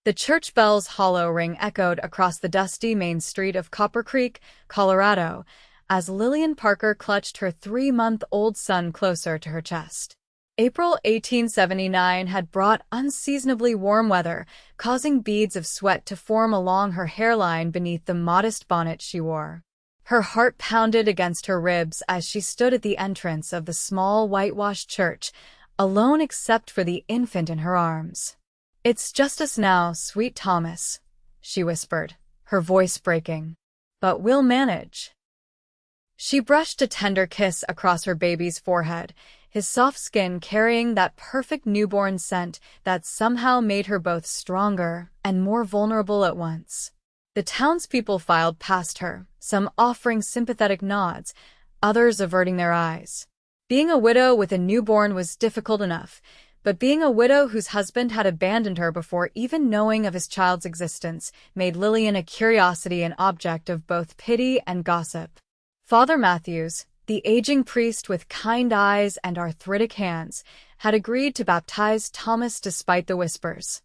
The church bell's hollow ring echoed across the dusty main street of Copper Creek, Colorado, as Lillian Parker clutched her 3-month-old son closer to her chest. April 1879 had brought unseasonably warm weather, causing beads of sweat to form along her hairline beneath the modest bonnet she wore. Her heart pounded against her ribs as she stood at the entrance of the small whitewashed church, alone except for the infant in her arms. "It's just us now, sweet Thomas," she whispered, her voice breaking. "But we'll manage." She brushed a tender kiss across her baby's forehead, his soft skin carrying that perfect newborn scent that somehow made her both stronger and more vulnerable at once. The townspeople filed past her, some offering sympathetic nods, others averting their eyes. Being a widow with a newborn was difficult enough, but being a widow whose husband had abandoned her before even knowing of his child's existence made Lillian a curiosity and object of both pity and gossip. Father Matthews, the aging priest with kind eyes and arthritic hands, had agreed to baptize Thomas despite the whispers.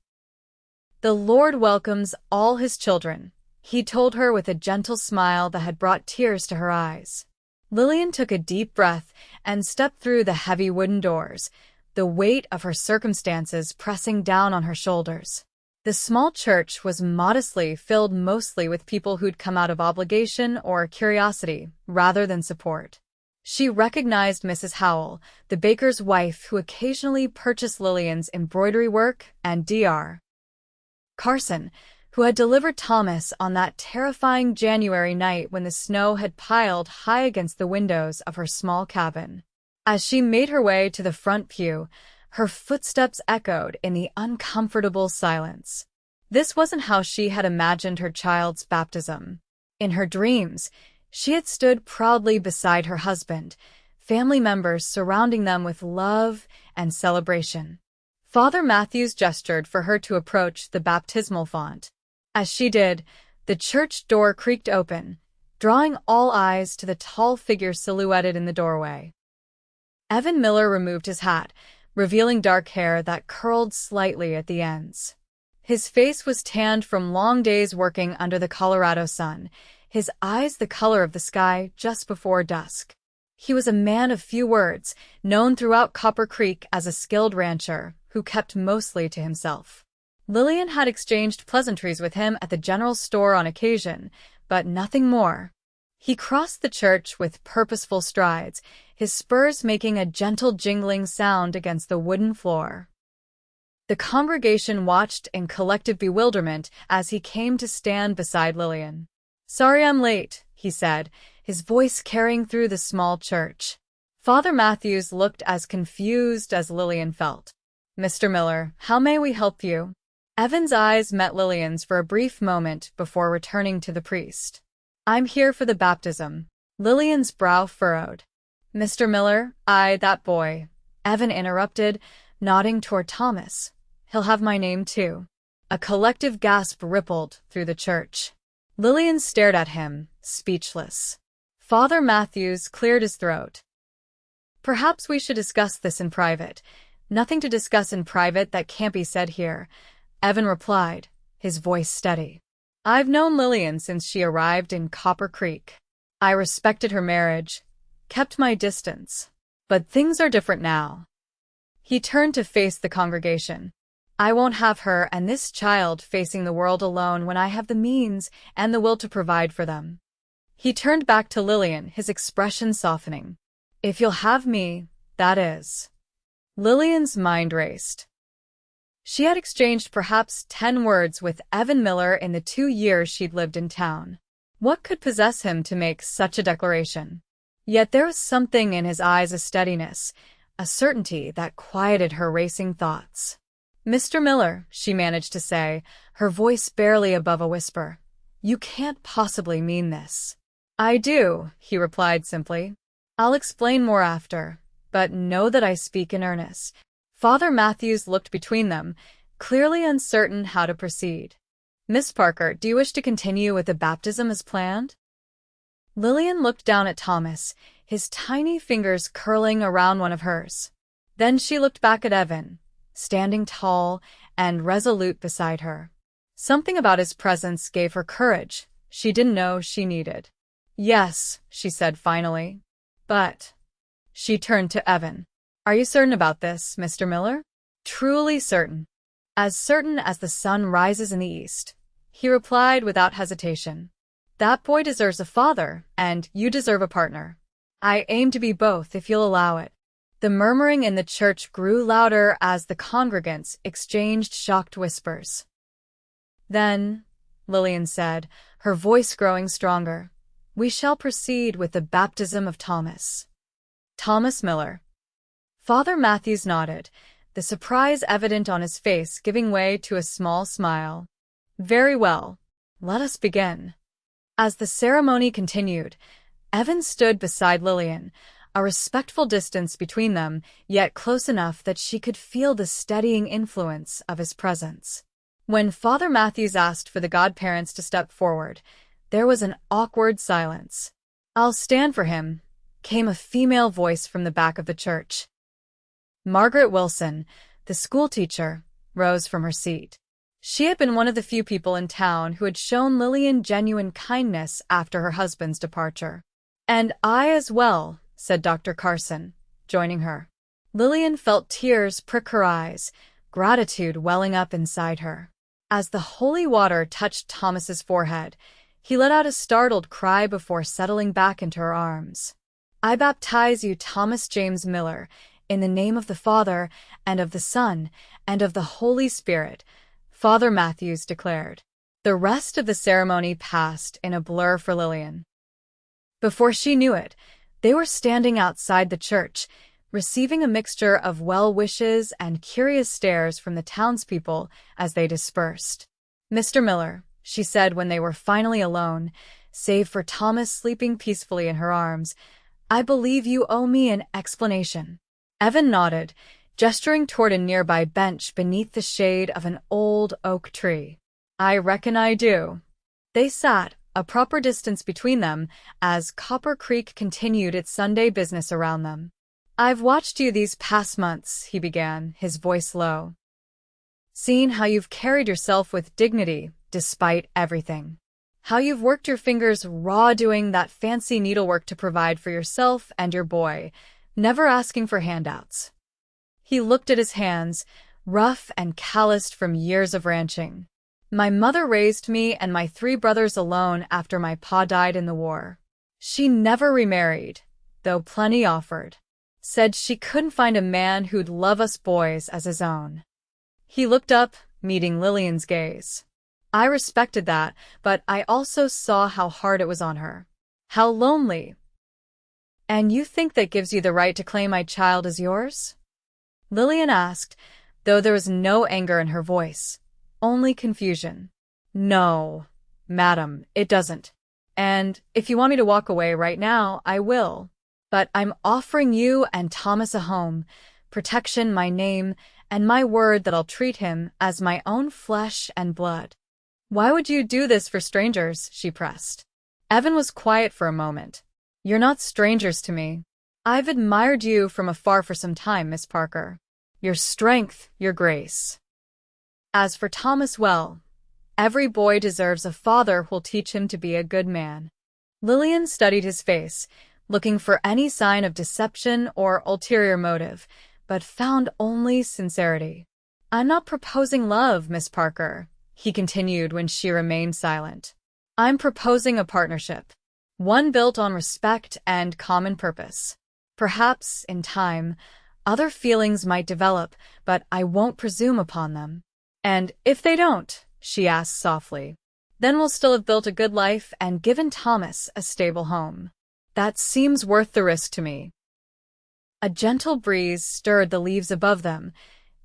"The Lord welcomes all his children," he told her with a gentle smile that had brought tears to her eyes. Lillian took a deep breath and stepped through the heavy wooden doors, the weight of her circumstances pressing down on her shoulders. The small church was modestly filled mostly with people who'd come out of obligation or curiosity, rather than support. She recognized Mrs. Howell, the baker's wife who occasionally purchased Lillian's embroidery work, and Dr. Carson, who had delivered Thomas on that terrifying January night when the snow had piled high against the windows of her small cabin. As she made her way to the front pew, her footsteps echoed in the uncomfortable silence. This wasn't how she had imagined her child's baptism. In her dreams, she had stood proudly beside her husband, family members surrounding them with love and celebration. Father Matthews gestured for her to approach the baptismal font. As she did, the church door creaked open, drawing all eyes to the tall figure silhouetted in the doorway. Evan Miller removed his hat, revealing dark hair that curled slightly at the ends. His face was tanned from long days working under the Colorado sun, his eyes the color of the sky just before dusk. He was a man of few words, known throughout Copper Creek as a skilled rancher who kept mostly to himself. Lillian had exchanged pleasantries with him at the general store on occasion, but nothing more. He crossed the church with purposeful strides, his spurs making a gentle jingling sound against the wooden floor. The congregation watched in collective bewilderment as he came to stand beside Lillian. "Sorry I'm late," he said, his voice carrying through the small church. Father Matthews looked as confused as Lillian felt. "Mr. Miller, how may we help you?" Evan's eyes met Lillian's for a brief moment before returning to the priest. "I'm here for the baptism." Lillian's brow furrowed. "Mr. Miller, that boy," Evan interrupted, nodding toward Thomas. "He'll have my name too." A collective gasp rippled through the church. Lillian stared at him, speechless. Father Matthews cleared his throat. "Perhaps we should discuss this in private." "Nothing to discuss in private that can't be said here," Evan replied, his voice steady. "I've known Lillian since she arrived in Copper Creek. I respected her marriage, kept my distance. But things are different now." He turned to face the congregation. "I won't have her and this child facing the world alone when I have the means and the will to provide for them." He turned back to Lillian, his expression softening. "If you'll have me, that is." Lillian's mind raced. She had exchanged perhaps 10 words with Evan Miller in the 2 years she'd lived in town. What could possess him to make such a declaration? Yet there was something in his eyes, a steadiness, a certainty that quieted her racing thoughts. "Mr. Miller," she managed to say, her voice barely above a whisper, "you can't possibly mean this." "I do," he replied simply. "I'll explain more after, but know that I speak in earnest." Father Matthews looked between them, clearly uncertain how to proceed. "Miss Parker, do you wish to continue with the baptism as planned?" Lillian looked down at Thomas, his tiny fingers curling around one of hers. Then she looked back at Evan, standing tall and resolute beside her. Something about his presence gave her courage she didn't know she needed. "Yes," she said finally. "But—" She turned to Evan. "Are you certain about this, Mr. Miller?" "Truly certain. As certain as the sun rises in the east," he replied without hesitation. "That boy deserves a father, and you deserve a partner. I aim to be both, if you'll allow it." The murmuring in the church grew louder as the congregants exchanged shocked whispers. "Then," Lillian said, her voice growing stronger, "we shall proceed with the baptism of Thomas." "Thomas Miller." Father Matthews nodded, the surprise evident on his face giving way to a small smile. "Very well. Let us begin." As the ceremony continued, Evan stood beside Lillian, a respectful distance between them, yet close enough that she could feel the steadying influence of his presence. When Father Matthews asked for the godparents to step forward, there was an awkward silence. "I'll stand for him," came a female voice from the back of the church. Margaret Wilson, the schoolteacher, rose from her seat. She had been one of the few people in town who had shown Lillian genuine kindness after her husband's departure. "And I as well," said Dr. Carson, joining her. Lillian felt tears prick her eyes, gratitude welling up inside her. As the holy water touched Thomas's forehead, he let out a startled cry before settling back into her arms. "I baptize you, Thomas James Miller, in the name of the Father, and of the Son, and of the Holy Spirit," Father Matthews declared. The rest of the ceremony passed in a blur for Lillian. Before she knew it, they were standing outside the church, receiving a mixture of well wishes and curious stares from the townspeople as they dispersed. "Mr. Miller," she said when they were finally alone, save for Thomas sleeping peacefully in her arms, "I believe you owe me an explanation." Evan nodded, gesturing toward a nearby bench beneath the shade of an old oak tree. "I reckon I do." They sat, a proper distance between them, as Copper Creek continued its Sunday business around them. "I've watched you these past months," he began, his voice low. "Seen how you've carried yourself with dignity, despite everything. How you've worked your fingers raw doing that fancy needlework to provide for yourself and your boy, never asking for handouts." He looked at his hands, rough and calloused from years of ranching. "My mother raised me and my 3 brothers alone after my pa died in the war. She never remarried, though plenty offered. Said she couldn't find a man who'd love us boys as his own." He looked up, meeting Lillian's gaze. "I respected that, but I also saw how hard it was on her. How lonely. And you think that gives you the right to claim my child as yours?" Lillian asked, though there was no anger in her voice, only confusion. "No, madam, it doesn't. And if you want me to walk away right now, I will. But I'm offering you and Thomas a home, protection, my name, and my word that I'll treat him as my own flesh and blood." "Why would you do this for strangers?" she pressed. Evan was quiet for a moment. "You're not strangers to me. I've admired you from afar for some time, Miss Parker. Your strength, your grace. As for Thomas, well, every boy deserves a father who'll teach him to be a good man." Lillian studied his face, looking for any sign of deception or ulterior motive, but found only sincerity. "I'm not proposing love, Miss Parker," he continued when she remained silent. "I'm proposing a partnership, one built on respect and common purpose. Perhaps, in time, other feelings might develop, but I won't presume upon them. And if they don't," she asked softly, "then we'll still have built a good life and given Thomas a stable home. That seems worth the risk to me." A gentle breeze stirred the leaves above them,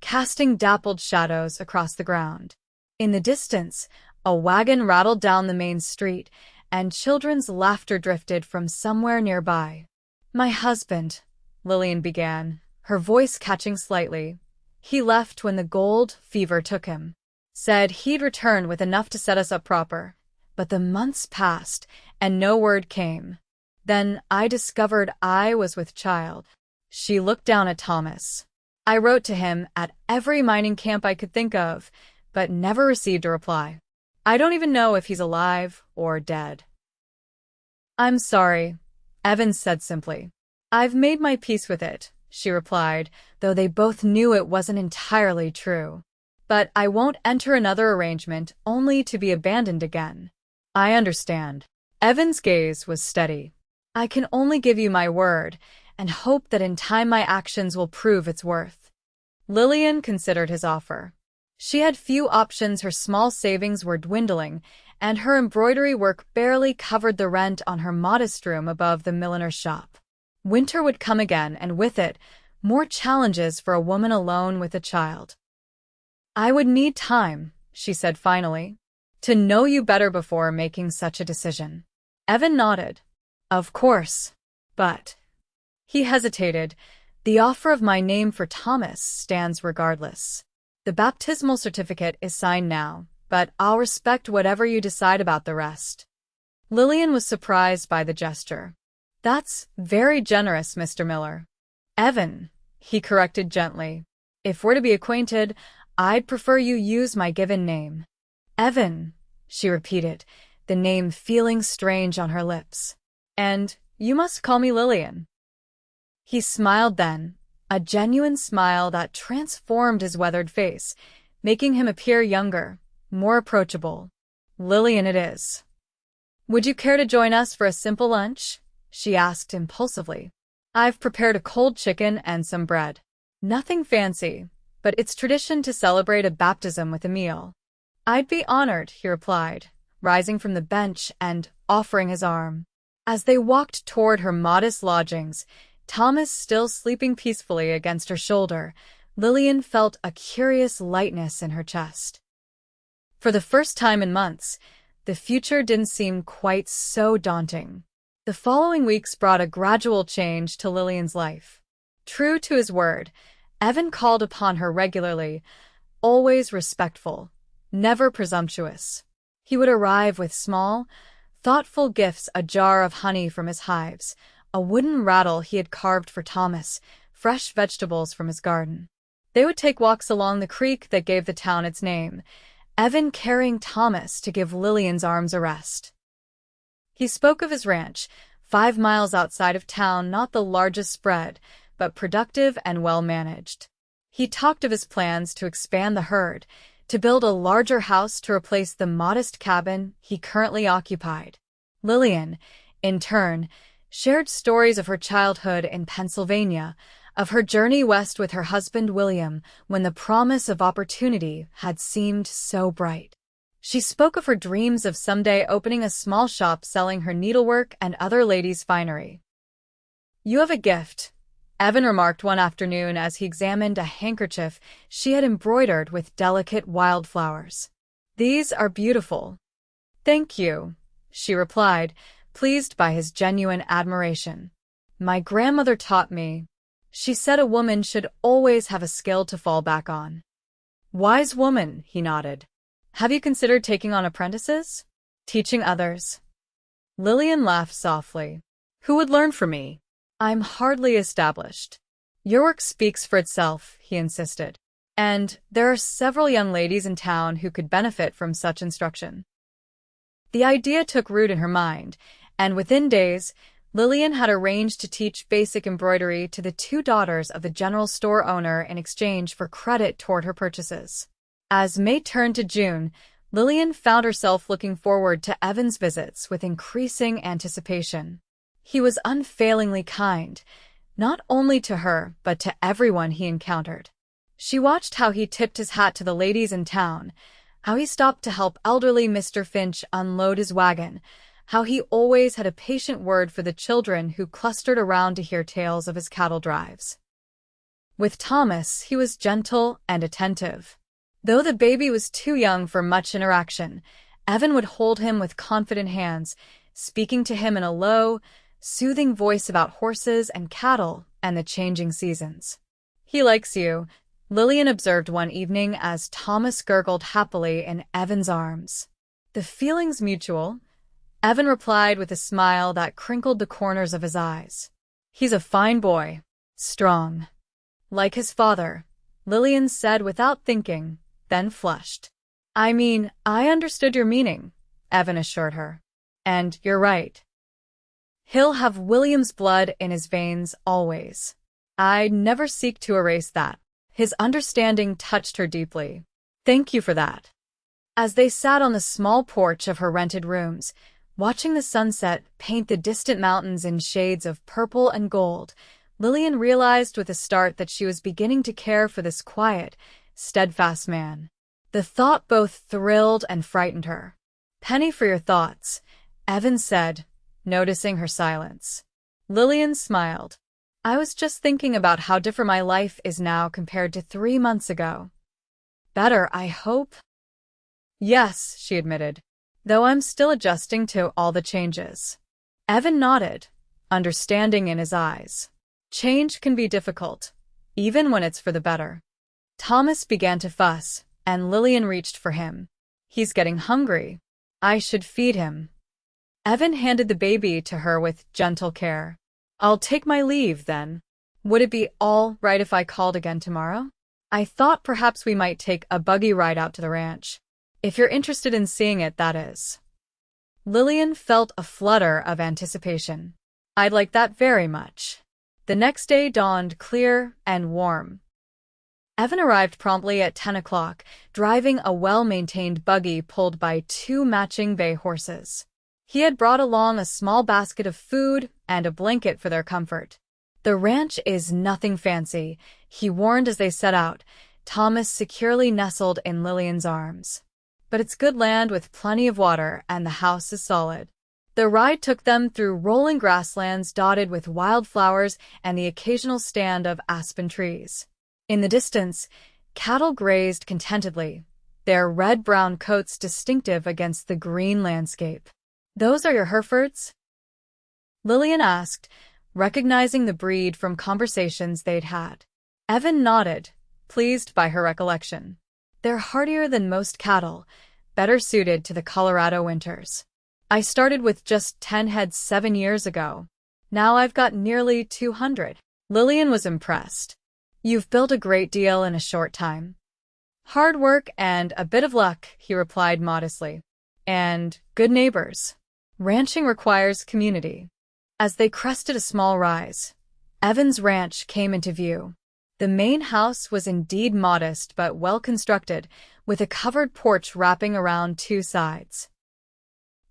casting dappled shadows across the ground. In the distance, a wagon rattled down the main street, and children's laughter drifted from somewhere nearby. "My husband," Lillian began, her voice catching slightly. "He left when the gold fever took him. Said he'd return with enough to set us up proper. But the months passed, and no word came. Then I discovered I was with child." She looked down at Thomas. "I wrote to him at every mining camp I could think of, but never received a reply. I don't even know if he's alive or dead. I'm sorry, Evans said simply. I've made my peace with it, she replied, though they both knew it wasn't entirely true. But I won't enter another arrangement only to be abandoned again. I understand. Evan's gaze was steady. I can only give you my word, and hope that in time my actions will prove its worth. Lillian considered his offer. She had few options, her small savings were dwindling, and her embroidery work barely covered the rent on her modest room above the milliner's shop. Winter would come again, and with it, more challenges for a woman alone with a child. I would need time, she said finally, to know you better before making such a decision. Evan nodded. Of course. But… He hesitated. The offer of my name for Thomas stands regardless. The baptismal certificate is signed now, but I'll respect whatever you decide about the rest. Lillian was surprised by the gesture. That's very generous, Mr. Miller. Evan, he corrected gently. If we're to be acquainted, I'd prefer you use my given name. Evan, she repeated, the name feeling strange on her lips. And you must call me Lillian. He smiled then, a genuine smile that transformed his weathered face, making him appear younger, more approachable. Lillian it is. Would you care to join us for a simple lunch? She asked impulsively. I've prepared a cold chicken and some bread. Nothing fancy, but it's tradition to celebrate a baptism with a meal. I'd be honored, he replied, rising from the bench and offering his arm. As they walked toward her modest lodgings, Thomas still sleeping peacefully against her shoulder, Lillian felt a curious lightness in her chest. For the first time in months, the future didn't seem quite so daunting. The following weeks brought a gradual change to Lillian's life. True to his word, Evan called upon her regularly, always respectful, never presumptuous. He would arrive with small, thoughtful gifts, a jar of honey from his hives, a wooden rattle he had carved for Thomas, fresh vegetables from his garden. They would take walks along the creek that gave the town its name, Evan carrying Thomas to give Lillian's arms a rest. He spoke of his ranch, 5 miles outside of town, not the largest spread, but productive and well-managed. He talked of his plans to expand the herd, to build a larger house to replace the modest cabin he currently occupied. Lillian, in turn, shared stories of her childhood in Pennsylvania, of her journey west with her husband William when the promise of opportunity had seemed so bright. She spoke of her dreams of someday opening a small shop selling her needlework and other ladies' finery. You have a gift, Evan remarked one afternoon as he examined a handkerchief she had embroidered with delicate wildflowers. These are beautiful. Thank you, she replied, pleased by his genuine admiration. My grandmother taught me. She said a woman should always have a skill to fall back on. Wise woman, he nodded. Have you considered taking on apprentices? Teaching others? Lillian laughed softly. Who would learn from me? I'm hardly established. Your work speaks for itself, he insisted. And there are several young ladies in town who could benefit from such instruction. The idea took root in her mind, and within days, Lillian had arranged to teach basic embroidery to the 2 daughters of the general store owner in exchange for credit toward her purchases. As May turned to June, Lillian found herself looking forward to Evan's visits with increasing anticipation. He was unfailingly kind, not only to her, but to everyone he encountered. She watched how he tipped his hat to the ladies in town, how he stopped to help elderly Mr. Finch unload his wagon, how he always had a patient word for the children who clustered around to hear tales of his cattle drives. With Thomas, he was gentle and attentive. Though the baby was too young for much interaction, Evan would hold him with confident hands, speaking to him in a low, soothing voice about horses and cattle and the changing seasons. He likes you, Lillian observed one evening as Thomas gurgled happily in Evan's arms. The feeling's mutual, Evan replied with a smile that crinkled the corners of his eyes. He's a fine boy. Strong. Like his father, Lillian said without thinking, then flushed. I mean, I understood your meaning, Evan assured her. And you're right. He'll have William's blood in his veins always. I'd never seek to erase that. His understanding touched her deeply. Thank you for that. As they sat on the small porch of her rented rooms, watching the sunset paint the distant mountains in shades of purple and gold, Lillian realized with a start that she was beginning to care for this quiet, steadfast man. The thought both thrilled and frightened her. "Penny for your thoughts," Evan said, noticing her silence. Lillian smiled. "I was just thinking about how different my life is now compared to 3 months ago." "Better, I hope?" "Yes," she admitted, "though I'm still adjusting to all the changes." Evan nodded, understanding in his eyes. Change can be difficult, even when it's for the better. Thomas began to fuss, and Lillian reached for him. "He's getting hungry. I should feed him." Evan handed the baby to her with gentle care. "I'll take my leave, then. Would it be all right if I called again tomorrow? I thought perhaps we might take a buggy ride out to the ranch. If you're interested in seeing it, that is." Lillian felt a flutter of anticipation. "I'd like that very much." The next day dawned clear and warm. Evan arrived promptly at 10 o'clock, driving a well-maintained buggy pulled by 2 matching bay horses. He had brought along a small basket of food and a blanket for their comfort. "The ranch is nothing fancy," he warned as they set out, Thomas securely nestled in Lillian's arms. "But it's good land with plenty of water, and the house is solid." The ride took them through rolling grasslands dotted with wildflowers and the occasional stand of aspen trees. In the distance, cattle grazed contentedly, their red-brown coats distinctive against the green landscape. "Those are your Herefords?" Lillian asked, recognizing the breed from conversations they'd had. Evan nodded, pleased by her recollection. "They're hardier than most cattle, better suited to the Colorado winters. I started with just 10 heads 7 years ago. Now I've got nearly 200. Lillian was impressed. "You've built a great deal in a short time." "Hard work and a bit of luck," he replied modestly. "And good neighbors. Ranching requires community." As they crested a small rise, Evan's ranch came into view. The main house was indeed modest but well-constructed, with a covered porch wrapping around 2 sides.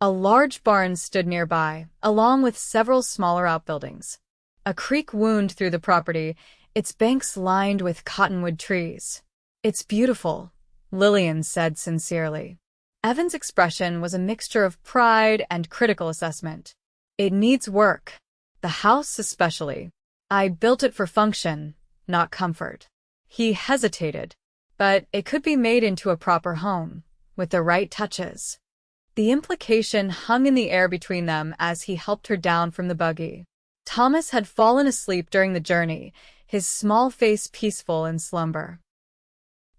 A large barn stood nearby, along with several smaller outbuildings. A creek wound through the property, its banks lined with cottonwood trees. "It's beautiful," Lillian said sincerely. Evan's expression was a mixture of pride and critical assessment. "It needs work. The house especially. I built it for function, not comfort." He hesitated, but it could be made into a proper home, with the right touches. The implication hung in the air between them as he helped her down from the buggy. Thomas had fallen asleep during the journey, his small face peaceful in slumber.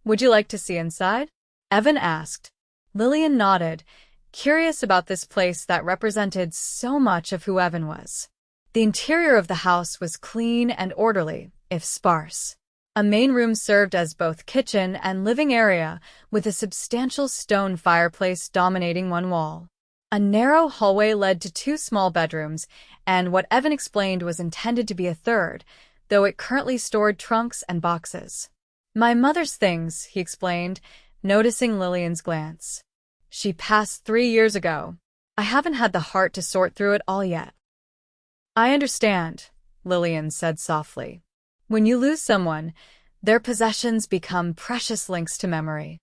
"Would you like to see inside?" Evan asked. Lillian nodded, curious about this place that represented so much of who Evan was. The interior of the house was clean and orderly, if sparse. A main room served as both kitchen and living area, with a substantial stone fireplace dominating one wall. A narrow hallway led to 2 small bedrooms, and what Evan explained was intended to be a third, though it currently stored trunks and boxes. "My mother's things," he explained, noticing Lillian's glance. "She passed 3 years ago. I haven't had the heart to sort through it all yet." "I understand," Lillian said softly. "When you lose someone, their possessions become precious links to memory."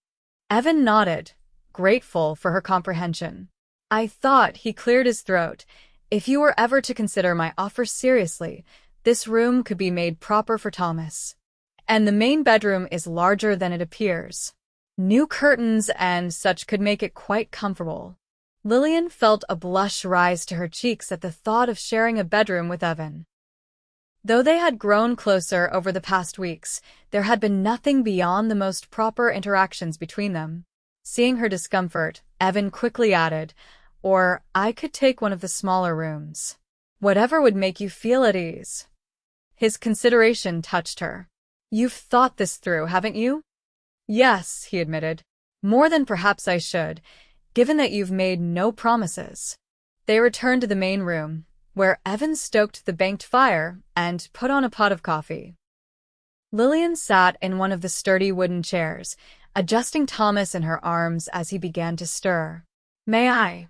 Evan nodded, grateful for her comprehension. "I thought," he cleared his throat, "if you were ever to consider my offer seriously, this room could be made proper for Thomas. And the main bedroom is larger than it appears. New curtains and such could make it quite comfortable." Lillian felt a blush rise to her cheeks at the thought of sharing a bedroom with Evan. Though they had grown closer over the past weeks, there had been nothing beyond the most proper interactions between them. Seeing her discomfort, Evan quickly added, "Or I could take one of the smaller rooms. Whatever would make you feel at ease." His consideration touched her. "You've thought this through, haven't you?" "Yes," he admitted. More than perhaps I should, given that you've made no promises. They returned to the main room, where Evan stoked the banked fire and put on a pot of coffee. Lillian sat in one of the sturdy wooden chairs, adjusting Thomas in her arms as he began to stir. "May I?"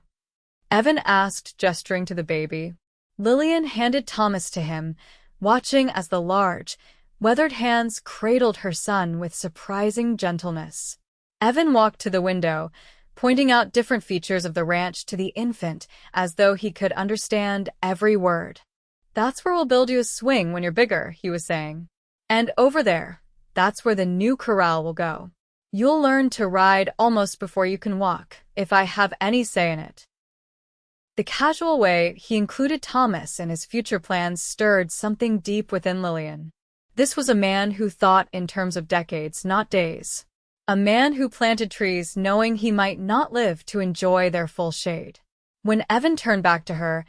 Evan asked, gesturing to the baby. Lillian handed Thomas to him, watching as the large, weathered hands cradled her son with surprising gentleness. Evan walked to the window, pointing out different features of the ranch to the infant as though he could understand every word. "That's where we'll build you a swing when you're bigger," he was saying. "And over there, that's where the new corral will go. You'll learn to ride almost before you can walk, if I have any say in it." The casual way he included Thomas in his future plans stirred something deep within Lillian. This was a man who thought in terms of decades, not days. A man who planted trees knowing he might not live to enjoy their full shade. When Evan turned back to her,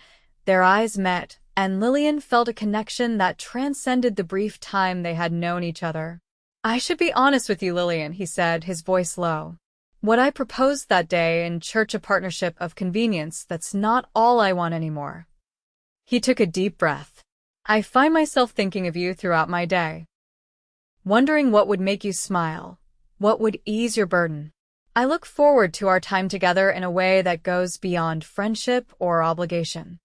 their eyes met, and Lillian felt a connection that transcended the brief time they had known each other. "I should be honest with you, Lillian," he said, his voice low. "What I proposed that day in church, a partnership of convenience, that's not all I want anymore." He took a deep breath. "I find myself thinking of you throughout my day. Wondering what would make you smile, what would ease your burden. I look forward to our time together in a way that goes beyond friendship or obligation."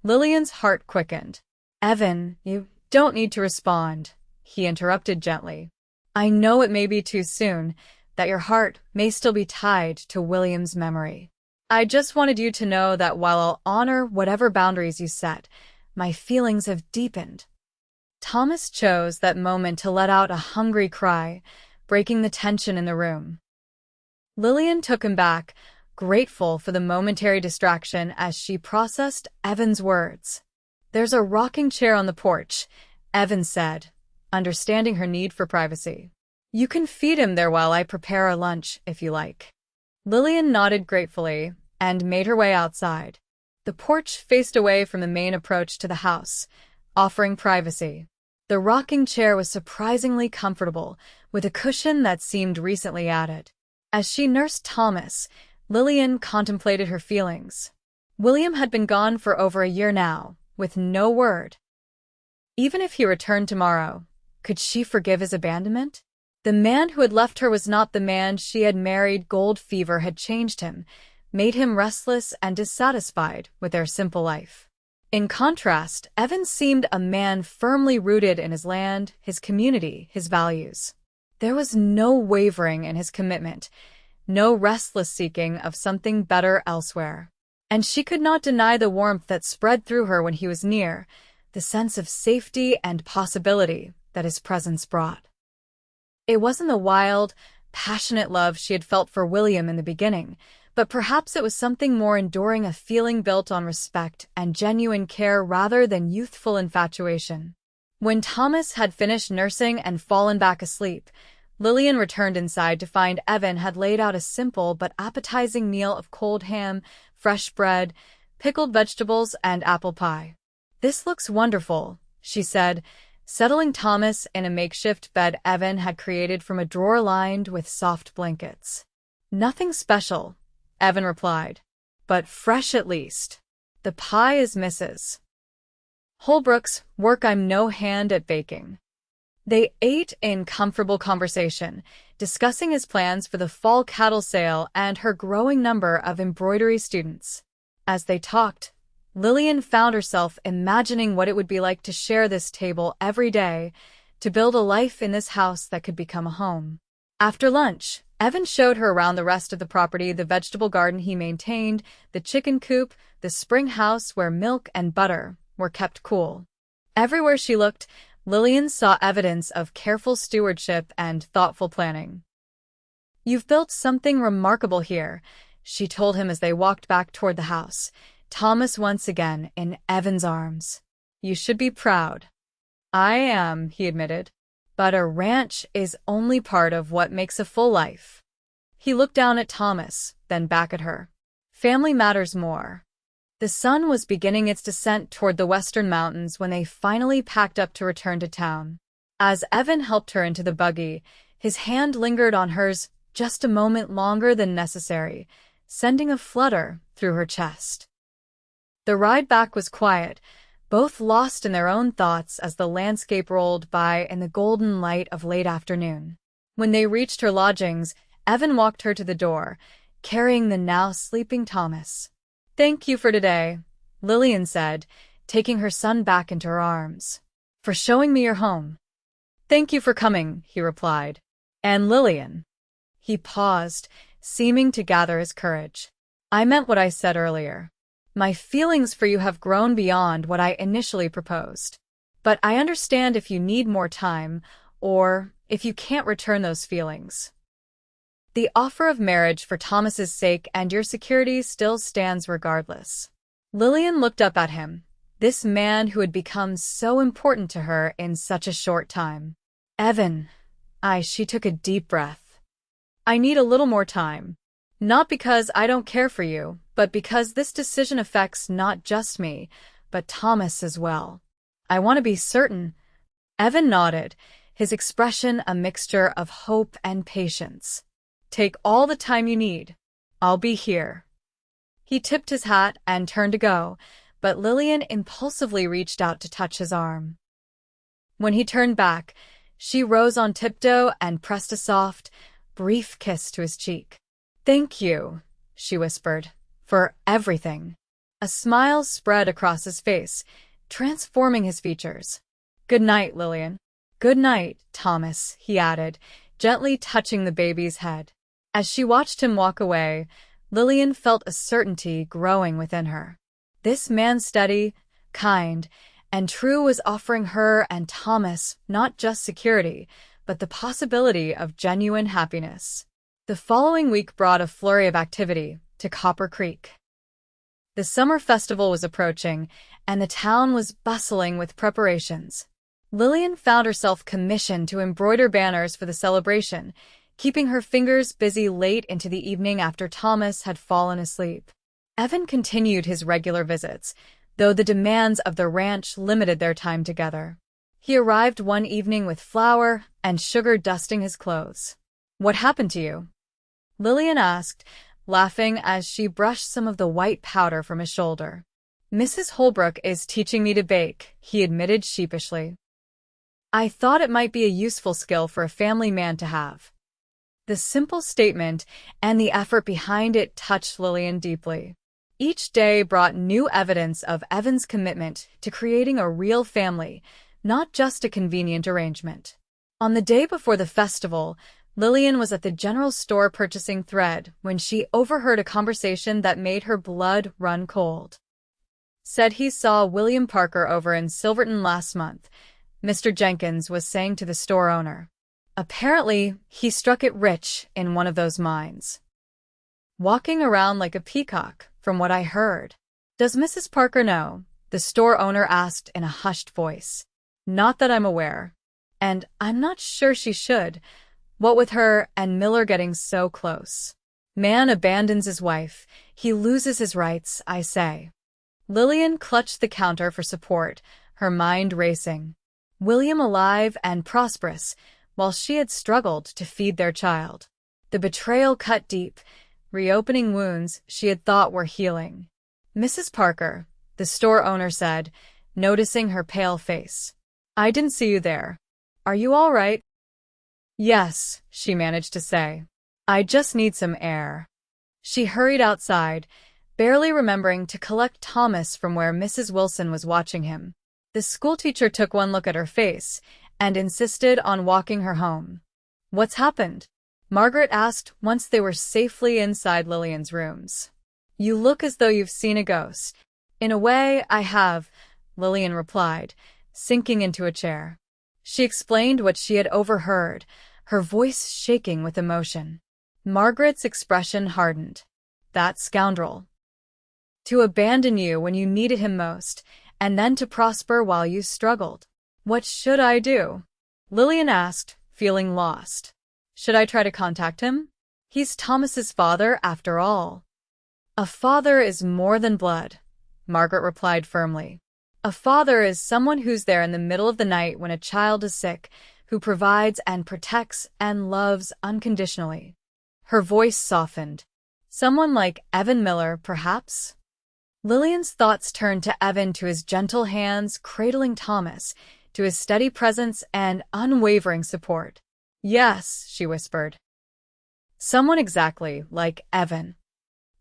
Lillian's heart quickened. "Evan, you don't need to respond," he interrupted gently. "I know it may be too soon, that your heart may still be tied to William's memory. I just wanted you to know that while I'll honor whatever boundaries you set, my feelings have deepened." Thomas chose that moment to let out a hungry cry, breaking the tension in the room. Lillian took him back, grateful for the momentary distraction as she processed Evan's words. "There's a rocking chair on the porch," Evan said, understanding her need for privacy. "You can feed him there while I prepare our lunch, if you like." Lillian nodded gratefully and made her way outside. The porch faced away from the main approach to the house, offering privacy. The rocking chair was surprisingly comfortable, with a cushion that seemed recently added. As she nursed Thomas, Lillian contemplated her feelings. William had been gone for over a year now, with no word. Even if he returned tomorrow, could she forgive his abandonment? The man who had left her was not the man she had married. Gold fever had changed him, made him restless and dissatisfied with their simple life. In contrast, Evan seemed a man firmly rooted in his land, his community, his values. There was no wavering in his commitment, no restless seeking of something better elsewhere. And she could not deny the warmth that spread through her when he was near, the sense of safety and possibility that his presence brought. It wasn't the wild, passionate love she had felt for William in the beginning, but perhaps it was something more enduring, a feeling built on respect and genuine care rather than youthful infatuation. When Thomas had finished nursing and fallen back asleep, Lillian returned inside to find Evan had laid out a simple but appetizing meal of cold ham, fresh bread, pickled vegetables, and apple pie. "This looks wonderful," she said, settling Thomas in a makeshift bed Evan had created from a drawer lined with soft blankets. "Nothing special," Evan replied, "but fresh at least. The pie is Mrs. Holbrook's work. I'm no hand at baking." They ate in comfortable conversation, discussing his plans for the fall cattle sale and her growing number of embroidery students. As they talked, Lillian found herself imagining what it would be like to share this table every day, to build a life in this house that could become a home. After lunch, Evan showed her around the rest of the property, the vegetable garden he maintained, the chicken coop, the spring house where milk and butter were kept cool. Everywhere she looked, Lillian saw evidence of careful stewardship and thoughtful planning. "You've built something remarkable here," she told him as they walked back toward the house, Thomas once again in Evan's arms. "You should be proud." "I am," he admitted. "But a ranch is only part of what makes a full life." He looked down at Thomas, then back at her. "Family matters more." The sun was beginning its descent toward the western mountains when they finally packed up to return to town. As Evan helped her into the buggy, his hand lingered on hers, just a moment longer than necessary, sending a flutter through her chest. The ride back was quiet, both lost in their own thoughts as the landscape rolled by in the golden light of late afternoon. When they reached her lodgings, Evan walked her to the door, carrying the now sleeping Thomas. "Thank you for today," Lillian said, taking her son back into her arms. "For showing me your home." "Thank you for coming," he replied. "And Lillian." He paused, seeming to gather his courage. "I meant what I said earlier. My feelings for you have grown beyond what I initially proposed. But I understand if you need more time, or if you can't return those feelings. The offer of marriage for Thomas's sake and your security still stands regardless." Lillian looked up at him, this man who had become so important to her in such a short time. "Evan," she took a deep breath. "I need a little more time. Not because I don't care for you, but because this decision affects not just me, but Thomas as well. I want to be certain." Evan nodded, his expression a mixture of hope and patience. "Take all the time you need. I'll be here." He tipped his hat and turned to go, but Lillian impulsively reached out to touch his arm. When he turned back, she rose on tiptoe and pressed a soft, brief kiss to his cheek. "Thank you," she whispered, "for everything." A smile spread across his face, transforming his features. "Good night, Lillian." "Good night, Thomas," he added, gently touching the baby's head. As she watched him walk away, Lillian felt a certainty growing within her. This man steady, kind, and true was offering her and Thomas not just security, but the possibility of genuine happiness. The following week brought a flurry of activity to Copper Creek. The summer festival was approaching, and the town was bustling with preparations. Lillian found herself commissioned to embroider banners for the celebration, keeping her fingers busy late into the evening after Thomas had fallen asleep. Evan continued his regular visits, though the demands of the ranch limited their time together. He arrived one evening with flour and sugar dusting his clothes. "What happened to you?" Lillian asked, laughing as she brushed some of the white powder from his shoulder. "Mrs. Holbrook is teaching me to bake," he admitted sheepishly. "I thought it might be a useful skill for a family man to have." The simple statement and the effort behind it touched Lillian deeply. Each day brought new evidence of Evan's commitment to creating a real family, not just a convenient arrangement. On the day before the festival, Lillian was at the general store purchasing thread when she overheard a conversation that made her blood run cold. "Said he saw William Parker over in Silverton last month," Mr. Jenkins was saying to the store owner. "Apparently, he struck it rich in one of those mines. Walking around like a peacock, from what I heard." "Does Mrs. Parker know?" the store owner asked in a hushed voice. "Not that I'm aware. And I'm not sure she should, what with her and Miller getting so close. Man abandons his wife, he loses his rights, I say." Lillian clutched the counter for support, her mind racing. William alive and prosperous, while she had struggled to feed their child. The betrayal cut deep, reopening wounds she had thought were healing. "Mrs. Parker," the store owner said, noticing her pale face. "I didn't see you there. Are you all right?" "Yes," she managed to say. "I just need some air." She hurried outside, barely remembering to collect Thomas from where Mrs. Wilson was watching him. The schoolteacher took one look at her face and insisted on walking her home. "What's happened?" Margaret asked once they were safely inside Lillian's rooms. "You look as though you've seen a ghost." "In a way, I have," Lillian replied, sinking into a chair. She explained what she had overheard, her voice shaking with emotion. Margaret's expression hardened. "That scoundrel. To abandon you when you needed him most, and then to prosper while you struggled. What should I do?" Lillian asked, feeling lost. "Should I try to contact him? He's Thomas's father, after all." "A father is more than blood," Margaret replied firmly. "A father is someone who's there in the middle of the night when a child is sick, who provides and protects and loves unconditionally." Her voice softened. Someone like Evan Miller, perhaps? Lillian's thoughts turned to Evan, to his gentle hands cradling Thomas, to his steady presence and unwavering support. Yes, she whispered. Someone exactly like Evan.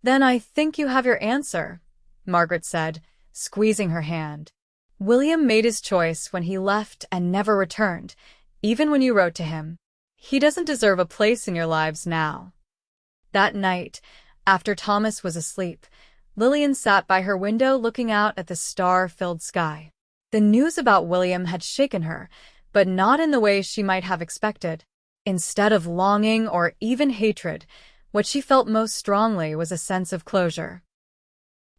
Then I think you have your answer, Margaret said, squeezing her hand. William made his choice when he left and never returned, even when you wrote to him. He doesn't deserve a place in your lives now. That night, after Thomas was asleep, Lillian sat by her window looking out at the star-filled sky. The news about William had shaken her, but not in the way she might have expected. Instead of longing or even hatred, what she felt most strongly was a sense of closure.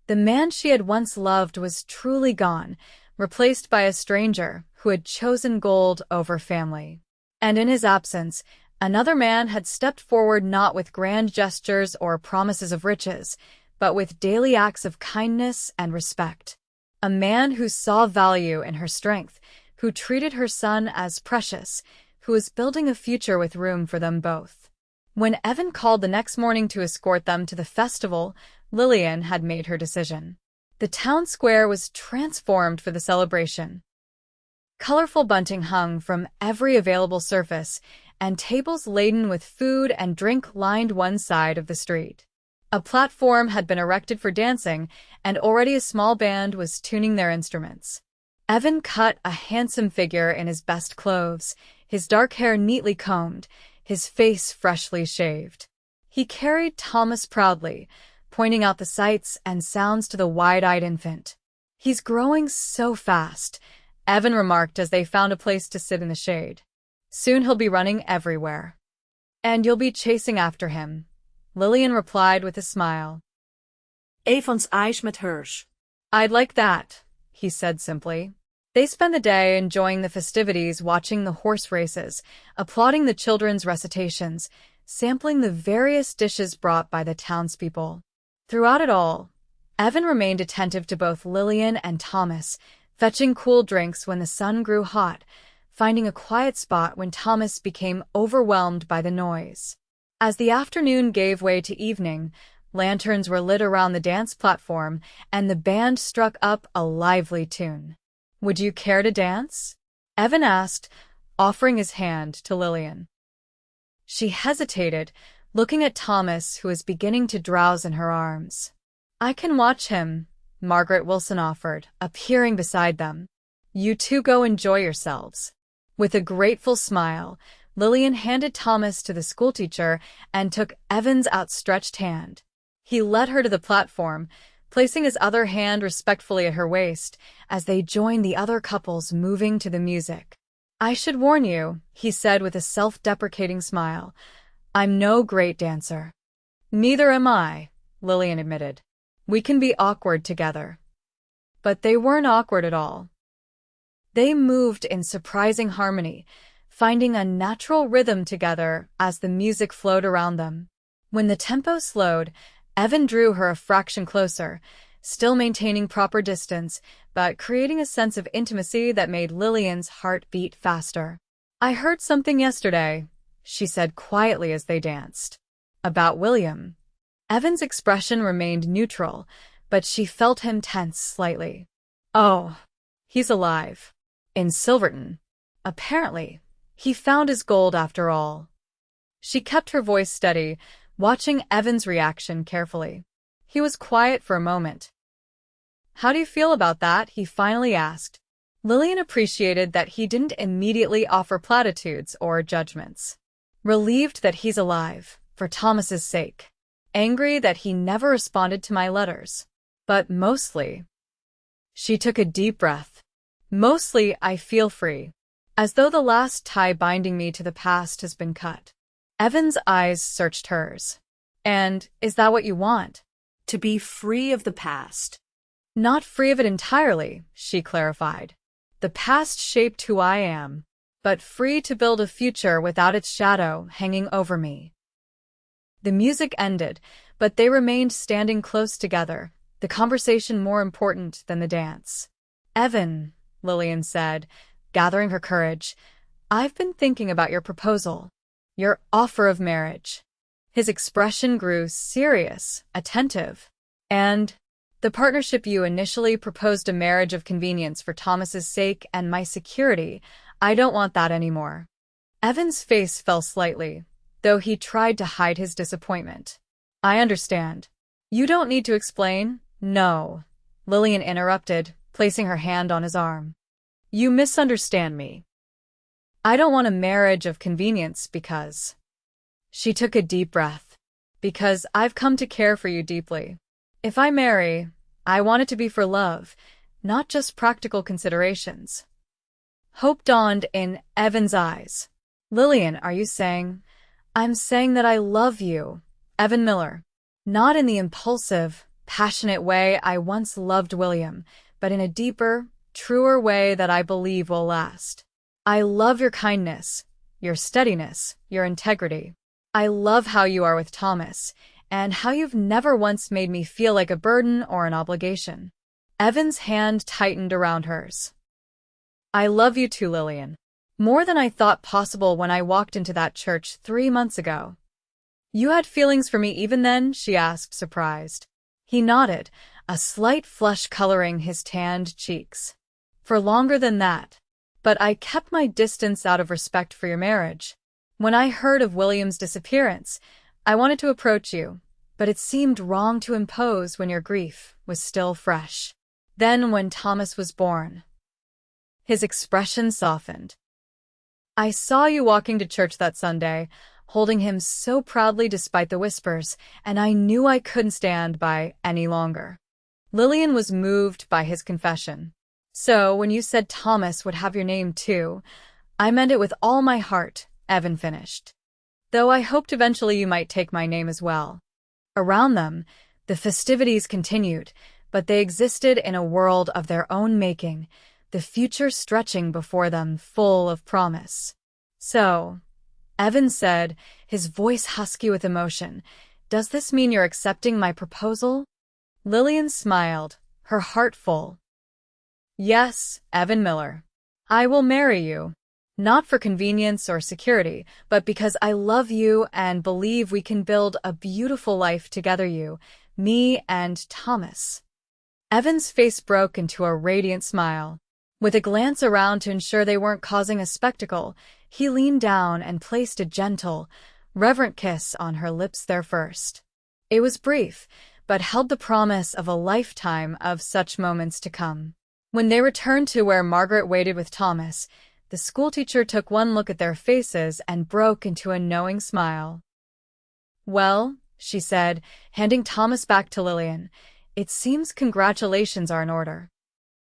The man she had once loved was truly gone, replaced by a stranger who had chosen gold over family. And in his absence, another man had stepped forward, not with grand gestures or promises of riches, but with daily acts of kindness and respect. A man who saw value in her strength, who treated her son as precious, who was building a future with room for them both. When Evan called the next morning to escort them to the festival, Lillian had made her decision. The town square was transformed for the celebration. Colorful bunting hung from every available surface, and tables laden with food and drink lined one side of the street. A platform had been erected for dancing, and already a small band was tuning their instruments. Evan cut a handsome figure in his best clothes, his dark hair neatly combed, his face freshly shaved. He carried Thomas proudly, pointing out the sights and sounds to the wide-eyed infant. He's growing so fast, Evan remarked as they found a place to sit in the shade. Soon he'll be running everywhere. And you'll be chasing after him, Lillian replied with a smile. Evans eyes met hers. I'd like that, he said simply. They spent the day enjoying the festivities, watching the horse races, applauding the children's recitations, sampling the various dishes brought by the townspeople. Throughout it all, Evan remained attentive to both Lillian and Thomas, fetching cool drinks when the sun grew hot, finding a quiet spot when Thomas became overwhelmed by the noise. As the afternoon gave way to evening, lanterns were lit around the dance platform, and the band struck up a lively tune. Would you care to dance? Evan asked, offering his hand to Lillian. She hesitated, looking at Thomas, who was beginning to drowse in her arms. I can watch him, Margaret Wilson offered, appearing beside them. You two go enjoy yourselves. With a grateful smile, Lillian handed Thomas to the schoolteacher and took Evan's outstretched hand. He led her to the platform, placing his other hand respectfully at her waist as they joined the other couples moving to the music. I should warn you, he said with a self-deprecating smile, I'm no great dancer. Neither am I, Lillian admitted. We can be awkward together. But they weren't awkward at all. They moved in surprising harmony, finding a natural rhythm together as the music flowed around them. When the tempo slowed, Evan drew her a fraction closer, still maintaining proper distance, but creating a sense of intimacy that made Lillian's heart beat faster. I heard something yesterday, she said quietly as they danced. About William. Evan's expression remained neutral, but she felt him tense slightly. Oh, he's alive. In Silverton. Apparently, he found his gold after all. She kept her voice steady, watching Evan's reaction carefully. He was quiet for a moment. How do you feel about that? He finally asked. Lillian appreciated that he didn't immediately offer platitudes or judgments. Relieved that he's alive, for Thomas's sake. Angry that he never responded to my letters. But mostly. She took a deep breath. Mostly I feel free. As though the last tie binding me to the past has been cut. Evan's eyes searched hers. And is that what you want? To be free of the past. Not free of it entirely, she clarified. The past shaped who I am, but free to build a future without its shadow hanging over me. The music ended, but they remained standing close together, the conversation more important than the dance. Evan, Lillian said, gathering her courage, I've been thinking about your proposal. Your offer of marriage. His expression grew serious, attentive. And the partnership you initially proposed a marriage of convenience for Thomas's sake and my security, I don't want that anymore. Evan's face fell slightly, though he tried to hide his disappointment. I understand. You don't need to explain. No, Lillian interrupted, placing her hand on his arm. You misunderstand me. I don't want a marriage of convenience because... She took a deep breath. Because I've come to care for you deeply. If I marry, I want it to be for love, not just practical considerations. Hope dawned in Evan's eyes. Lillian, are you saying? I'm saying that I love you, Evan Miller. Not in the impulsive, passionate way I once loved William, but in a deeper, truer way that I believe will last. I love your kindness, your steadiness, your integrity. I love how you are with Thomas, and how you've never once made me feel like a burden or an obligation. Evan's hand tightened around hers. I love you too, Lillian. More than I thought possible when I walked into that church 3 months ago. You had feelings for me even then? She asked, surprised. He nodded, a slight flush coloring his tanned cheeks. For longer than that. But I kept my distance out of respect for your marriage. When I heard of William's disappearance, I wanted to approach you, but it seemed wrong to impose when your grief was still fresh. Then when Thomas was born, his expression softened. I saw you walking to church that Sunday, holding him so proudly despite the whispers, and I knew I couldn't stand by any longer. Lillian was moved by his confession. So, when you said Thomas would have your name too, I meant it with all my heart, Evan finished. Though I hoped eventually you might take my name as well. Around them, the festivities continued, but they existed in a world of their own making, the future stretching before them full of promise. So, Evan said, his voice husky with emotion, does this mean you're accepting my proposal? Lillian smiled, her heart full. Yes, Evan Miller. I will marry you. Not for convenience or security, but because I love you and believe we can build a beautiful life together, you, me, and Thomas. Evan's face broke into a radiant smile. With a glance around to ensure they weren't causing a spectacle, he leaned down and placed a gentle, reverent kiss on her lips there first. It was brief, but held the promise of a lifetime of such moments to come. When they returned to where Margaret waited with Thomas, the schoolteacher took one look at their faces and broke into a knowing smile. Well, she said, handing Thomas back to Lillian, it seems congratulations are in order.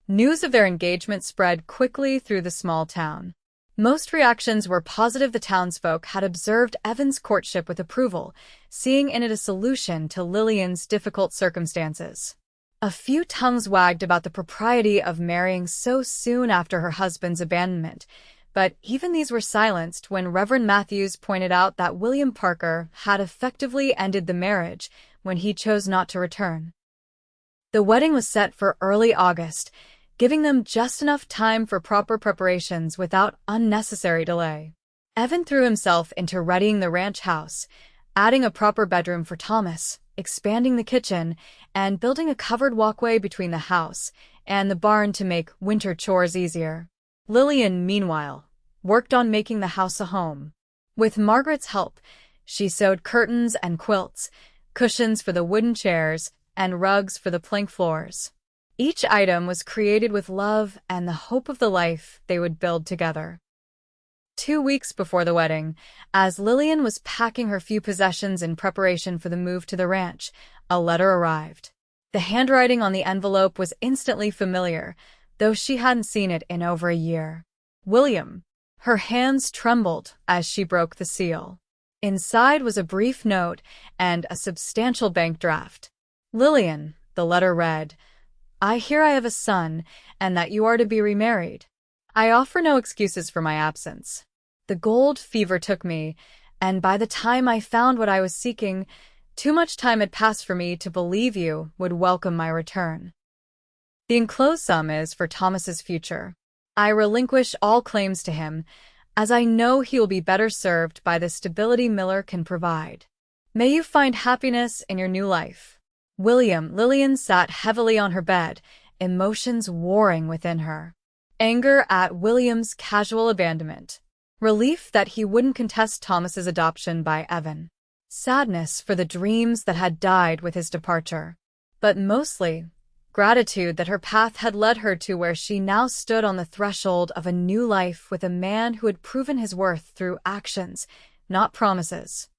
News of their engagement spread quickly through the small town. Most reactions were positive. The townsfolk had observed Evan's courtship with approval, seeing in it a solution to Lillian's difficult circumstances. A few tongues wagged about the propriety of marrying so soon after her husband's abandonment, but even these were silenced when Reverend Matthews pointed out that William Parker had effectively ended the marriage when he chose not to return. The wedding was set for early August, giving them just enough time for proper preparations without unnecessary delay. Evan threw himself into readying the ranch house, adding a proper bedroom for Thomas, expanding the kitchen, and building a covered walkway between the house and the barn to make winter chores easier. Lillian, meanwhile, worked on making the house a home. With Margaret's help, she sewed curtains and quilts, cushions for the wooden chairs, and rugs for the plank floors. Each item was created with love and the hope of the life they would build together. 2 weeks before the wedding, as Lillian was packing her few possessions in preparation for the move to the ranch, a letter arrived. The handwriting on the envelope was instantly familiar, though she hadn't seen it in over a year. William. Her hands trembled as she broke the seal. Inside was a brief note and a substantial bank draft. Lillian, the letter read, I hear I have a son, and that you are to be remarried. I offer no excuses for my absence. The gold fever took me, and by the time I found what I was seeking, too much time had passed for me to believe you would welcome my return. The enclosed sum is for Thomas's future. I relinquish all claims to him, as I know he will be better served by the stability Miller can provide. May you find happiness in your new life. Lillian sat heavily on her bed, emotions warring within her. Anger at William's casual abandonment. Relief that he wouldn't contest Thomas's adoption by Evan. Sadness for the dreams that had died with his departure. But mostly, gratitude that her path had led her to where she now stood on the threshold of a new life with a man who had proven his worth through actions, not promises.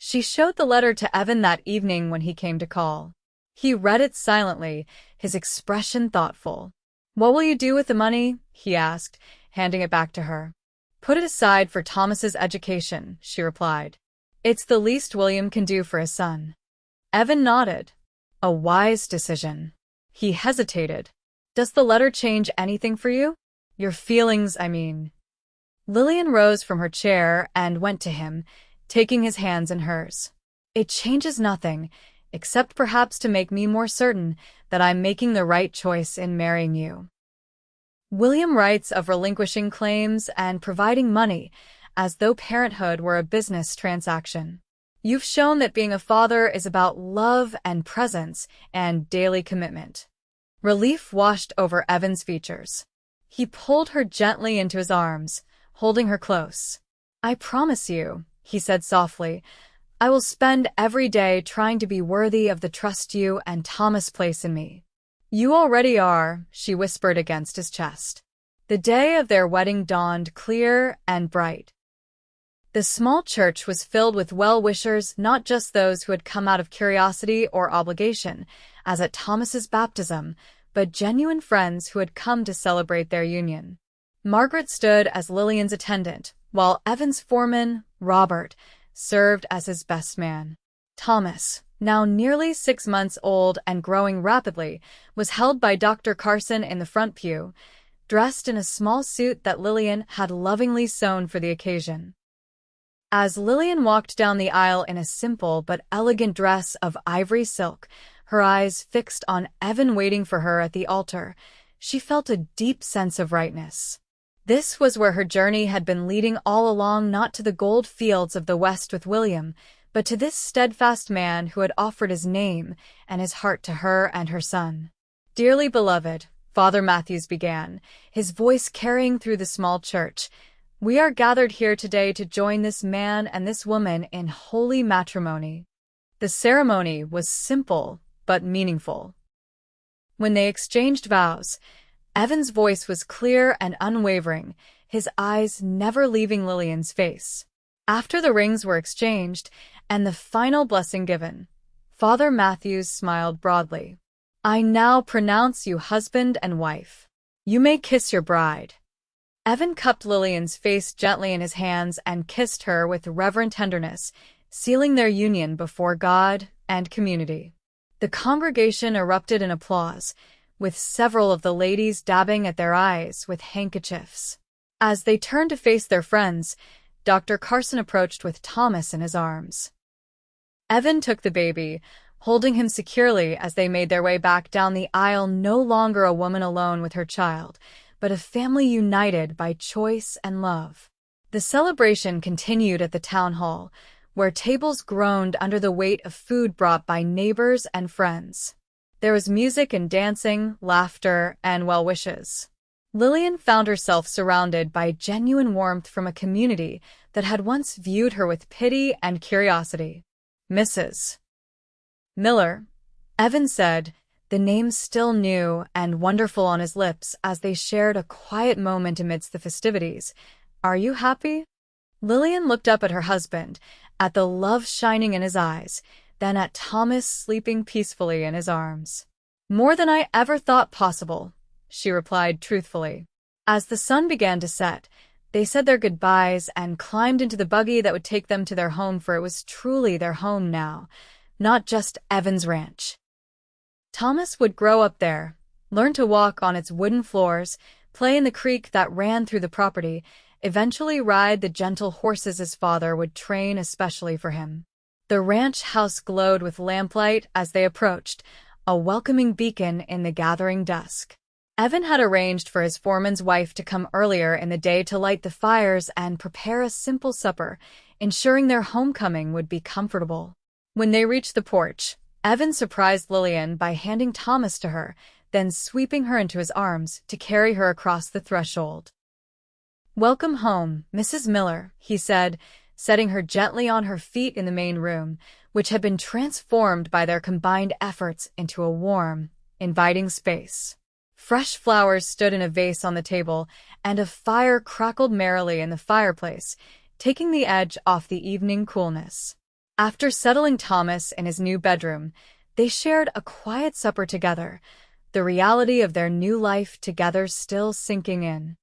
She showed the letter to Evan that evening when he came to call. He read it silently, his expression thoughtful. "What will you do with the money?" he asked, handing it back to her. "Put it aside for Thomas's education," she replied. "It's the least William can do for his son." Evan nodded. A wise decision. He hesitated. "Does the letter change anything for you? Your feelings, I mean." Lillian rose from her chair and went to him, taking his hands in hers. "It changes nothing, except perhaps to make me more certain that I'm making the right choice in marrying you." William writes of relinquishing claims and providing money, as though parenthood were a business transaction. "You've shown that being a father is about love and presence and daily commitment." Relief washed over Evan's features. He pulled her gently into his arms, holding her close. "I promise you," he said softly, "I will spend every day trying to be worthy of the trust you and Thomas place in me." "You already are," she whispered against his chest. The day of their wedding dawned clear and bright. The small church was filled with well-wishers, not just those who had come out of curiosity or obligation, as at Thomas's baptism, but genuine friends who had come to celebrate their union. Margaret stood as Lillian's attendant, while Evan's foreman, Robert, served as his best man. Thomas, now nearly 6 months old and growing rapidly, was held by Dr. Carson in the front pew, dressed in a small suit that Lillian had lovingly sewn for the occasion. As Lillian walked down the aisle in a simple but elegant dress of ivory silk, her eyes fixed on Evan waiting for her at the altar, she felt a deep sense of rightness. This was where her journey had been leading all along, not to the gold fields of the West with William, but to this steadfast man who had offered his name and his heart to her and her son. "Dearly beloved," Father Matthews began, his voice carrying through the small church, "we are gathered here today to join this man and this woman in holy matrimony." The ceremony was simple but meaningful. When they exchanged vows, Evan's voice was clear and unwavering, his eyes never leaving Lillian's face. After the rings were exchanged and the final blessing given, Father Matthews smiled broadly. "I now pronounce you husband and wife. You may kiss your bride." Evan cupped Lillian's face gently in his hands and kissed her with reverent tenderness, sealing their union before God and community. The congregation erupted in applause, with several of the ladies dabbing at their eyes with handkerchiefs. As they turned to face their friends, Dr. Carson approached with Thomas in his arms. Evan took the baby, holding him securely as they made their way back down the aisle, no longer a woman alone with her child, but a family united by choice and love. The celebration continued at the town hall, where tables groaned under the weight of food brought by neighbors and friends. There was music and dancing, laughter, and well wishes. Lillian found herself surrounded by genuine warmth from a community that had once viewed her with pity and curiosity. "Mrs. Miller," Evan said, the name still new and wonderful on his lips as they shared a quiet moment amidst the festivities. "Are you happy?" Lillian looked up at her husband, at the love shining in his eyes, then at Thomas sleeping peacefully in his arms. "More than I ever thought possible," she replied truthfully. As the sun began to set, they said their goodbyes and climbed into the buggy that would take them to their home, for it was truly their home now, not just Evan's ranch. Thomas would grow up there, learn to walk on its wooden floors, play in the creek that ran through the property, eventually ride the gentle horses his father would train especially for him. The ranch house glowed with lamplight as they approached, a welcoming beacon in the gathering dusk. Evan had arranged for his foreman's wife to come earlier in the day to light the fires and prepare a simple supper, ensuring their homecoming would be comfortable. When they reached the porch, Evan surprised Lillian by handing Thomas to her, then sweeping her into his arms to carry her across the threshold. "Welcome home, Mrs. Miller," he said, setting her gently on her feet in the main room, which had been transformed by their combined efforts into a warm, inviting space. Fresh flowers stood in a vase on the table, and a fire crackled merrily in the fireplace, taking the edge off the evening coolness. After settling Thomas in his new bedroom, they shared a quiet supper together, the reality of their new life together still sinking in.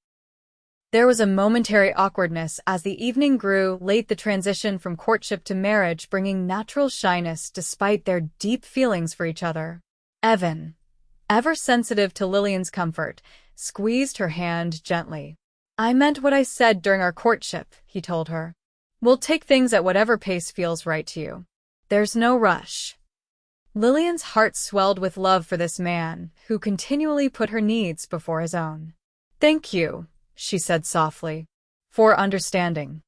There was a momentary awkwardness as the evening grew late, the transition from courtship to marriage bringing natural shyness despite their deep feelings for each other. Evan, ever sensitive to Lillian's comfort, squeezed her hand gently. "I meant what I said during our courtship," he told her. "We'll take things at whatever pace feels right to you. There's no rush." Lillian's heart swelled with love for this man, who continually put her needs before his own. "Thank you," she said softly, "for understanding."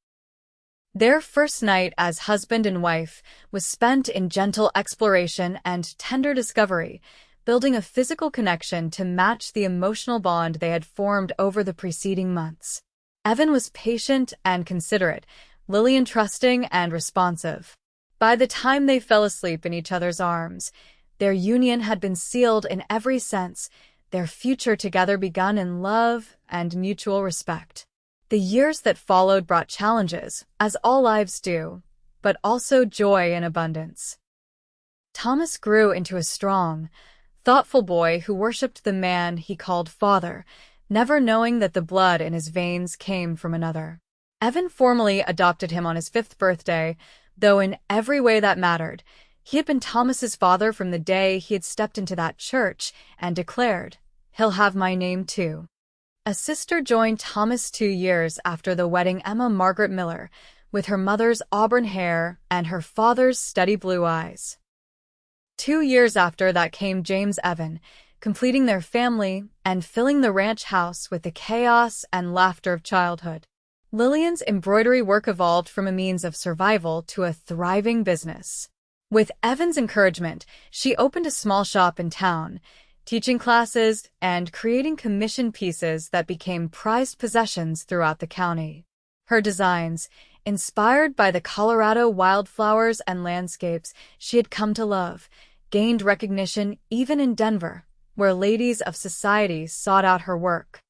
Their first night as husband and wife was spent in gentle exploration and tender discovery, building a physical connection to match the emotional bond they had formed over the preceding months. Evan was patient and considerate, Lillian trusting and responsive. By the time they fell asleep in each other's arms, their union had been sealed in every sense, their future together begun in love and mutual respect. The years that followed brought challenges, as all lives do, but also joy in abundance. Thomas grew into a strong, thoughtful boy who worshipped the man he called father, never knowing that the blood in his veins came from another. Evan formally adopted him on his 5th birthday, though in every way that mattered. He had been Thomas's father from the day he had stepped into that church and declared, "He'll have my name too." A sister joined Thomas 2 years after the wedding, Emma Margaret Miller, with her mother's auburn hair and her father's steady blue eyes. 2 years after that came James Evan, completing their family and filling the ranch house with the chaos and laughter of childhood. Lillian's embroidery work evolved from a means of survival to a thriving business. With Evan's encouragement, she opened a small shop in town, teaching classes and creating commission pieces that became prized possessions throughout the county. Her designs, inspired by the Colorado wildflowers and landscapes she had come to love, gained recognition even in Denver, where ladies of society sought out her work.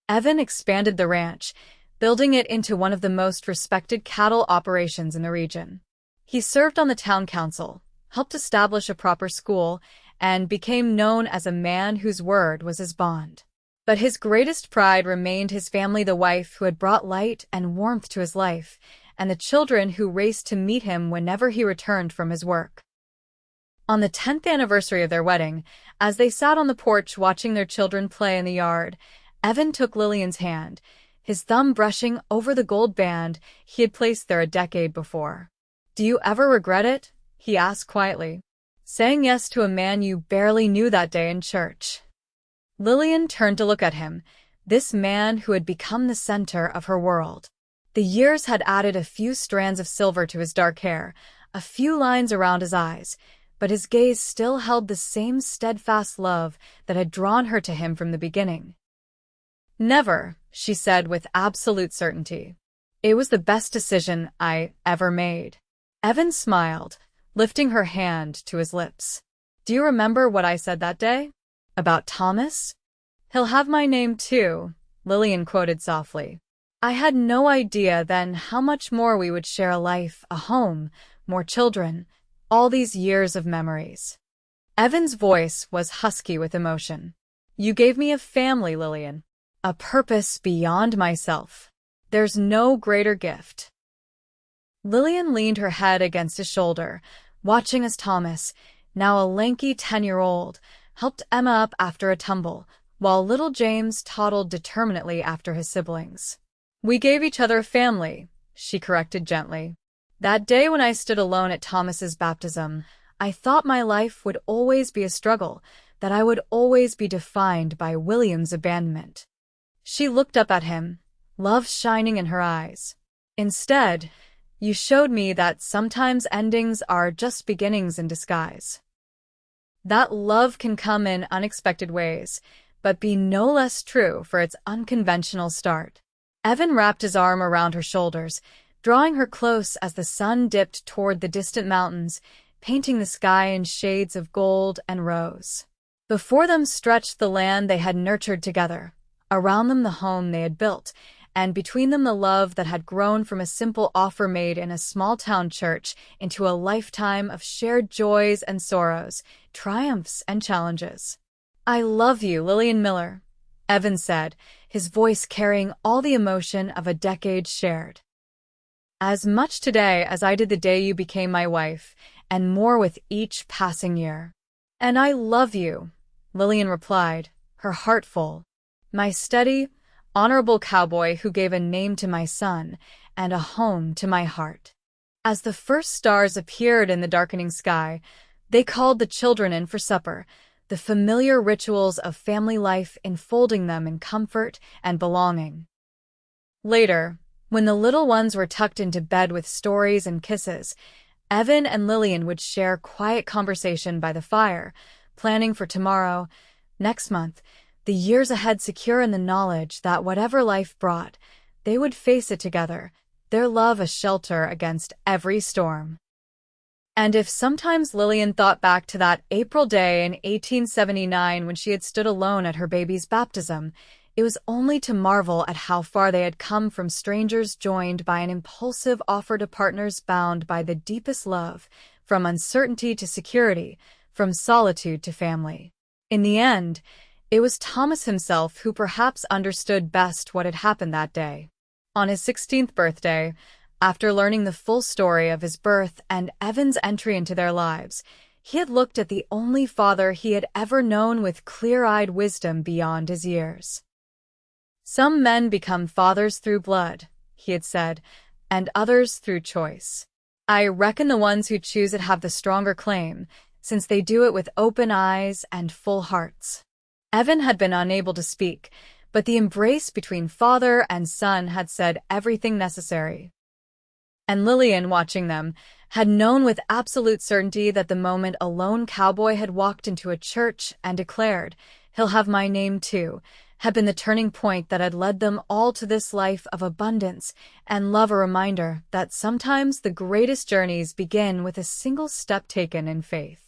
Evan expanded the ranch, building it into one of the most respected cattle operations in the region. He served on the town council, helped establish a proper school, and became known as a man whose word was his bond. But his greatest pride remained his family, the wife who had brought light and warmth to his life, and the children who raced to meet him whenever he returned from his work. On the 10th anniversary of their wedding, as they sat on the porch watching their children play in the yard, Evan took Lillian's hand, his thumb brushing over the gold band he had placed there a decade before. "Do you ever regret it?" he asked quietly. "Saying yes to a man you barely knew that day in church." Lillian turned to look at him, this man who had become the center of her world. The years had added a few strands of silver to his dark hair, a few lines around his eyes, but his gaze still held the same steadfast love that had drawn her to him from the beginning. "Never," she said with absolute certainty. "It was the best decision I ever made." Evan smiled, lifting her hand to his lips. "Do you remember what I said that day? About Thomas? He'll have my name too," Lillian quoted softly. "I had no idea then how much more we would share: a life, a home, more children, all these years of memories." Evan's voice was husky with emotion. "You gave me a family, Lillian, a purpose beyond myself. There's no greater gift." Lillian leaned her head against his shoulder, watching as Thomas, now a lanky 10-year-old, helped Emma up after a tumble, while little James toddled determinedly after his siblings. "We gave each other a family," she corrected gently. "That day when I stood alone at Thomas's baptism, I thought my life would always be a struggle, that I would always be defined by William's abandonment." She looked up at him, love shining in her eyes. Instead, You showed me that sometimes endings are just beginnings in disguise. That love can come in unexpected ways, but be no less true for its unconventional start. Evan wrapped his arm around her shoulders, drawing her close as the sun dipped toward the distant mountains, painting the sky in shades of gold and rose. Before them stretched the land they had nurtured together, around them the home they had built, and between them the love that had grown from a simple offer made in a small-town church into a lifetime of shared joys and sorrows, triumphs and challenges. "I love you, Lillian Miller," Evan said, his voice carrying all the emotion of a decade shared. "As much today as I did the day you became my wife, and more with each passing year." "And I love you," Lillian replied, her heart full. "My steady, honorable cowboy who gave a name to my son and a home to my heart." As the first stars appeared in the darkening sky, they called the children in for supper, the familiar rituals of family life enfolding them in comfort and belonging. Later, when the little ones were tucked into bed with stories and kisses, Evan and Lillian would share quiet conversation by the fire, planning for tomorrow, next month, the years ahead, secure in the knowledge that whatever life brought, they would face it together, their love a shelter against every storm. And if sometimes Lillian thought back to that April day in 1879 when she had stood alone at her baby's baptism, it was only to marvel at how far they had come from strangers joined by an impulsive offer to partners bound by the deepest love, from uncertainty to security, from solitude to family. In the end, it was Thomas himself who perhaps understood best what had happened that day. On his 16th birthday, after learning the full story of his birth and Evan's entry into their lives, he had looked at the only father he had ever known with clear-eyed wisdom beyond his years. "Some men become fathers through blood," he had said, "and others through choice. I reckon the ones who choose it have the stronger claim, since they do it with open eyes and full hearts." Evan had been unable to speak, but the embrace between father and son had said everything necessary. And Lillian, watching them, had known with absolute certainty that the moment a lone cowboy had walked into a church and declared, "He'll have my name too," had been the turning point that had led them all to this life of abundance and love, a reminder that sometimes the greatest journeys begin with a single step taken in faith.